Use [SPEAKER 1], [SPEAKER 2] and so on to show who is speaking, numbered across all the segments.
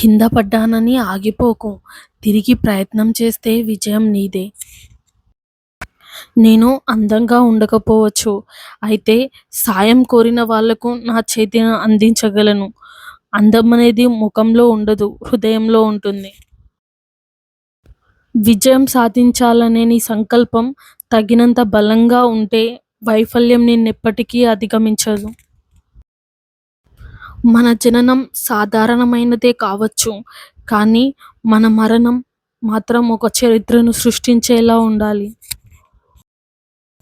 [SPEAKER 1] కింద పడ్డానని ఆగిపోకు. తిరిగి ప్రయత్నం చేస్తే విజయం నీదే. నేను అందంగా ఉండకపోవచ్చు. అయితే సాయం కోరిన వాళ్లకు నా చేతిని అందించగలను. అందం అనేది ముఖంలో ఉండదు, హృదయంలో ఉంటుంది. విజయం సాధించాలనే నీ సంకల్పం తగినంత బలంగా ఉంటే వైఫల్యం నిన్నెప్పటికీ అధిగమించదు. మన జననం సాధారణమైనదే కావచ్చు, కానీ మన మరణం మాత్రం ఒక చరిత్రను సృష్టించేలా ఉండాలి.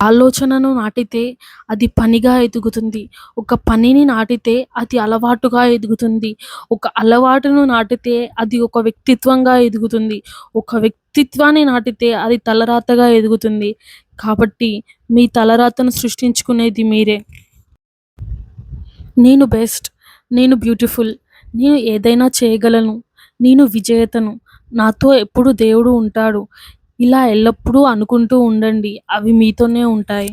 [SPEAKER 1] ఆలోచనను నాటితే అది పనిగా ఎదుగుతుంది. ఒక పనిని నాటితే అది అలవాటుగా ఎదుగుతుంది. ఒక అలవాటును నాటితే అది ఒక వ్యక్తిత్వంగా ఎదుగుతుంది. ఒక వ్యక్తిత్వాన్ని నాటితే అది తలరాతగా ఎదుగుతుంది. కాబట్టి మీ తలరాతను సృష్టించుకునేది మీరే. నేను బెస్ట్. నేను బ్యూటిఫుల్. నేను ఏదైనా చేయగలను. నేను విజేతను. నాతో ఎప్పుడూ దేవుడు ఉంటాడు. ఇలా ఎల్లప్పుడూ అనుకుంటూ ఉండండి. అవి మీతోనే ఉంటాయి.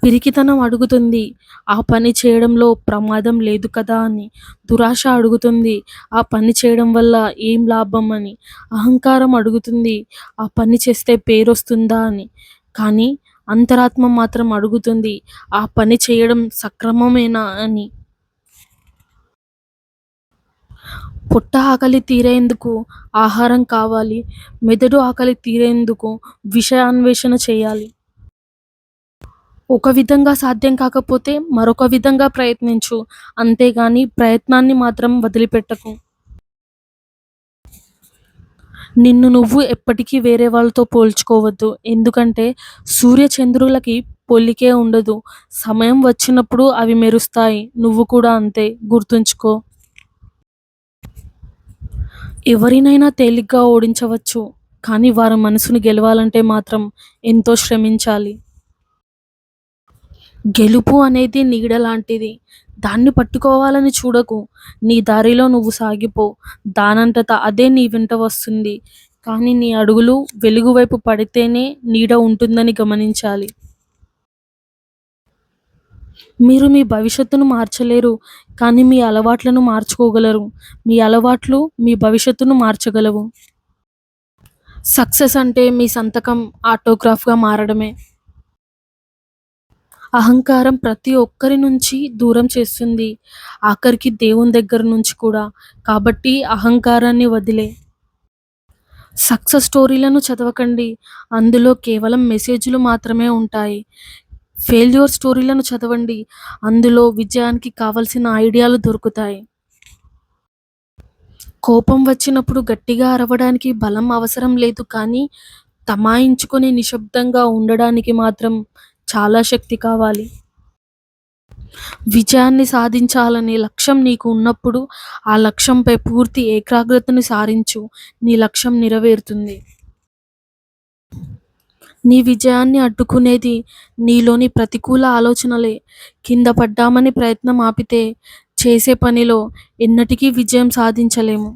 [SPEAKER 1] పిరికితనం అడుగుతుంది, ఆ పని చేయడంలో ప్రమాదం లేదు కదా అని. దురాశ అడుగుతుంది, ఆ పని చేయడం వల్ల ఏం లాభం అని. అహంకారం అడుగుతుంది, ఆ పని చేస్తే పేరొస్తుందా అని. కానీ అంతరాత్మ మాత్రం అడుగుతుంది, ఆ పని చేయడం సక్రమమేనా అని. పొట్ట ఆకలి తీరేందుకు ఆహారం కావాలి. మెదడు ఆకలి తీరేందుకు విషయాన్వేషణ చేయాలి. ఒక విధంగా సాధ్యం కాకపోతే మరొక విధంగా ప్రయత్నించు. అంతేగాని ప్రయత్నాన్ని మాత్రం వదిలిపెట్టకు. నిన్ను నువ్వు ఎప్పటికీ వేరే వాళ్ళతో పోల్చుకోవద్దు. ఎందుకంటే సూర్యచంద్రులకి పోలికే ఉండదు. సమయం వచ్చినప్పుడు అవి మెరుస్తాయి. నువ్వు కూడా అంతే, గుర్తుంచుకో. ఎవరినైనా తేలిగ్గా ఓడించవచ్చు, కానీ వారి మనసును గెలవాలంటే మాత్రం ఎంతో శ్రమించాలి. గెలుపు అనేది నీడ లాంటిది. దాన్ని పట్టుకోవాలని చూడకు. నీ దారిలో నువ్వు సాగిపో. దానంతట అదే నీ వెంట వస్తుంది. కానీ నీ అడుగులు వెలుగు వైపు పడితేనే నీడ ఉంటుందని గమనించాలి. మీరు మీ భవిష్యత్తును మార్చలేరు, కానీ మీ అలవాట్లను మార్చుకోగలరు. మీ అలవాట్లు మీ భవిష్యత్తును మార్చగలవు. సక్సెస్ అంటే మీ సంతకం ఆటోగ్రాఫ్గా మారడమే. అహంకారం ప్రతి ఒక్కరి నుంచి దూరం చేస్తుంది, ఆఖరికి దేవుని దగ్గర నుంచి కూడా. కాబట్టి అహంకారాన్ని వదిలే. సక్సెస్ స్టోరీలను చదవకండి. అందులో కేవలం మెసేజ్‌లు మాత్రమే ఉంటాయి. ఫెయిల్యూర్ స్టోరీలను చదవండి. అందులో విజయానికి కావలసిన ఐడియాలు దొరుకుతాయి. కోపం వచ్చినప్పుడు గట్టిగా అరవడానికి బలం అవసరం లేదు, కానీ తమాయించుకొని నిశ్శబ్దంగా ఉండడానికి మాత్రం చాలా శక్తి కావాలి. విజయాన్ని సాధించాలనే లక్ష్యం నీకు ఉన్నప్పుడు ఆ లక్ష్యంపై పూర్తి ఏకాగ్రతను సారించు. నీ లక్ష్యం నెరవేరుతుంది. నీ విజయాన్ని అడ్డుకునేది నీలోని ప్రతికూల ఆలోచనలే. కింద పడ్డామని ప్రయత్నం ఆపితే చేసే పనిలో ఎన్నటికీ విజయం సాధించలేము.